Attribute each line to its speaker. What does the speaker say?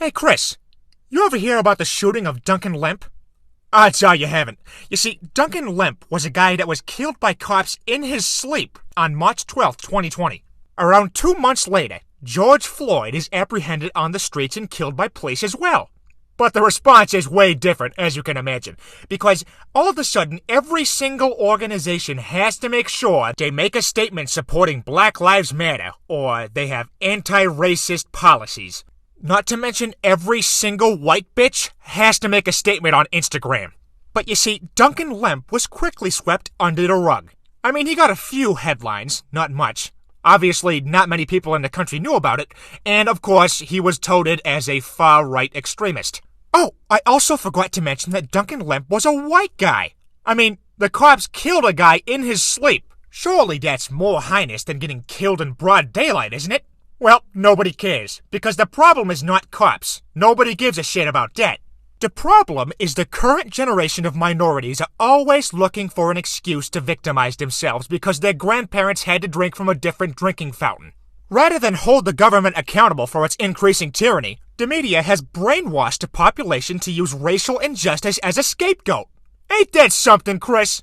Speaker 1: Hey, Chris, you ever hear about the shooting of Duncan Lemp? Odds are you haven't. You see, Duncan Lemp was a guy that was killed by cops in his sleep on March 12, 2020. Around 2 months later, George Floyd is apprehended on the streets and killed by police as well. But the response is way different, as you can imagine, because all of a sudden, every single organization has to make sure they make a statement supporting Black Lives Matter, or they have anti-racist policies. Not to mention every single white bitch has to make a statement on Instagram. But you see, Duncan Lemp was quickly swept under the rug. I mean, he got a few headlines, not much. Obviously, not many people in the country knew about it, and of course, he was touted as a far-right extremist. Oh, I also forgot to mention that Duncan Lemp was a white guy. I mean, the cops killed a guy in his sleep. Surely that's more heinous than getting killed in broad daylight, isn't it? Well, nobody cares, because the problem is not cops. Nobody gives a shit about that. The problem is the current generation of minorities are always looking for an excuse to victimize themselves because their grandparents had to drink from a different drinking fountain. Rather than hold the government accountable for its increasing tyranny, the media has brainwashed the population to use racial injustice as a scapegoat. Ain't that something, Chris?